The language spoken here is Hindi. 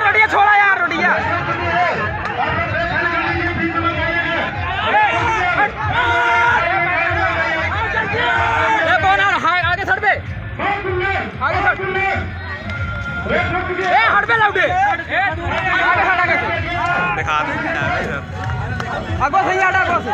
रोटिया छोड़ा यार रोटिया आगे सर पे आगे सर हट पे लाउडे आगे हट आगे दिखा दे आगो सही आटा आगो से